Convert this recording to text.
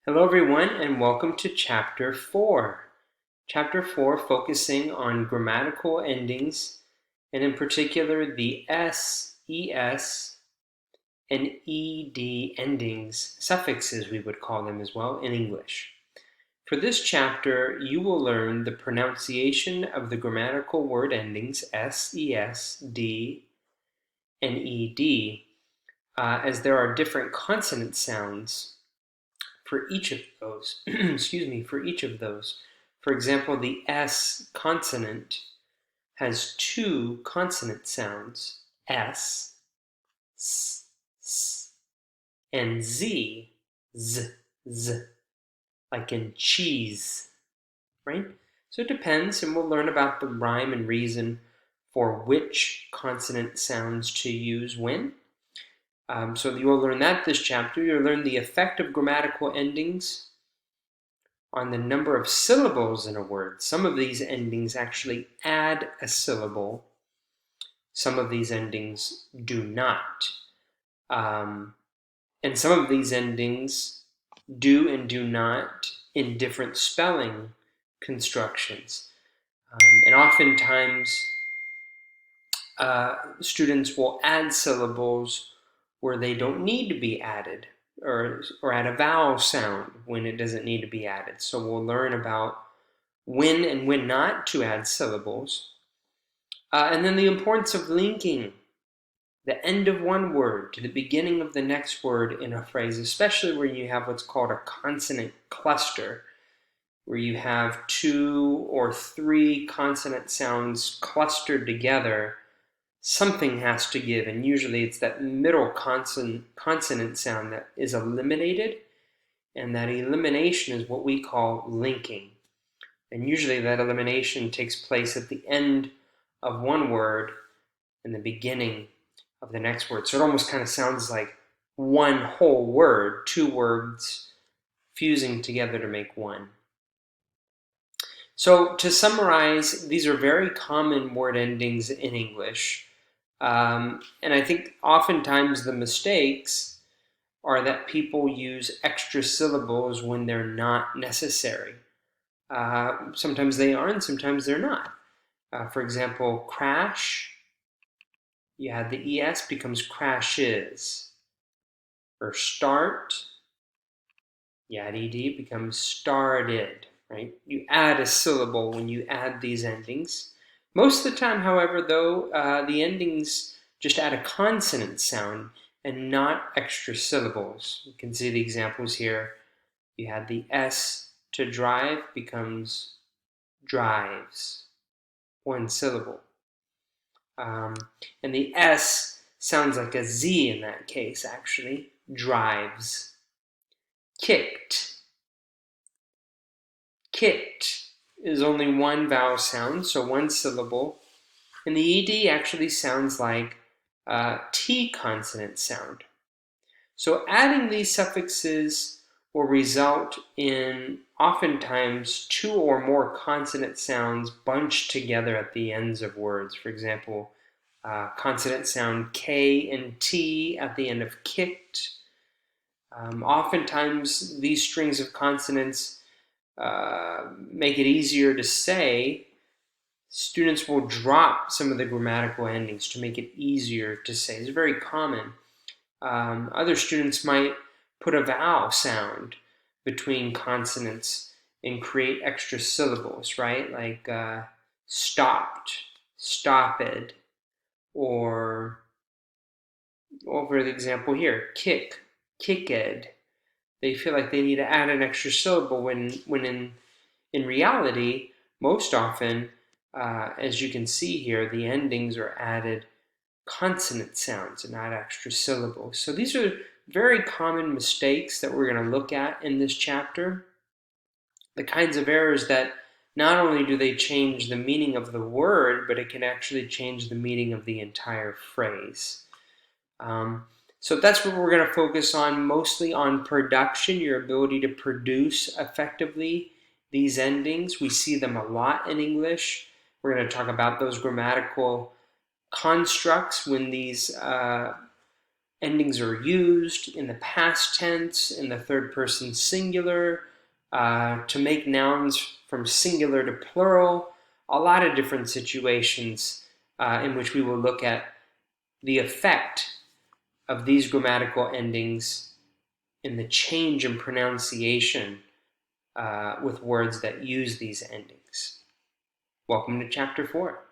Hello everyone and welcome to Chapter 4. Chapter 4 focusing on grammatical endings and in particular the S, ES, and ED endings, suffixes we would call them as well in English. For this chapter you will learn the pronunciation of the grammatical word endings S, ES, D, and ED as there are different consonant sounds for each of those. For each of those. For example, the S consonant has two consonant sounds, S, S, and Z, Z, Z, like in cheese, right? So it depends, and we'll learn about the rhyme and reason for which consonant sounds to use when. So you will learn that this chapter. You'll learn the effect of grammatical endings on the number of syllables in a word. Some of these endings actually add a syllable. Some of these endings do not. And some of these endings do and do not in different spelling constructions. And oftentimes, students will add syllables where they don't need to be added, or add a vowel sound when it doesn't need to be added. So we'll learn about when and when not to add syllables. And then the importance of linking the end of one word to the beginning of the next word in a phrase, especially where you have what's called a consonant cluster, where you have 2 or 3 consonant sounds clustered together. Something has to give, and usually it's that middle consonant sound that is eliminated, and that elimination is what we call linking. And usually that elimination takes place at the end of one word and the beginning of the next word. So it almost kind of sounds like one whole word, 2 words fusing together to make one. So to summarize, these are very common word endings in English. And I think oftentimes the mistakes are that people use extra syllables when they're not necessary. Sometimes they are and sometimes they're not. For example, crash, you have the ES becomes crashes. Or start, you add ED, becomes started, right? You add a syllable when you add these endings. Most of the time, however, though, the endings just add a consonant sound and not extra syllables. You can see the examples here. You had the S to drive becomes drives, one syllable. And the S sounds like a Z in that case, actually, drives. Kicked. Kicked is only one vowel sound, so one syllable. And the ED actually sounds like a T consonant sound. So adding these suffixes will result in oftentimes 2 or more consonant sounds bunched together at the ends of words. For example, consonant sound K and T at the end of kicked. Oftentimes these strings of consonants make it easier to say. Students will drop some of the grammatical endings to make it easier to say. It's very common. Other students might put a vowel sound between consonants and create extra syllables, right? Like stopped, stopped, or over the example here, kick, kicked. They feel like they need to add an extra syllable when in reality, most often, as you can see here, the endings are added consonant sounds and not extra syllables. So these are very common mistakes that we're going to look at in this chapter. The kinds of errors that not only do they change the meaning of the word, but it can actually change the meaning of the entire phrase. So that's what we're going to focus on, mostly on production, your ability to produce effectively these endings. We see them a lot in English. We're going to talk about those grammatical constructs when these endings are used in the past tense, in the third person singular, to make nouns from singular to plural, a lot of different situations in which we will look at the effect of these grammatical endings in the change in pronunciation with words that use these endings. Welcome to Chapter 4.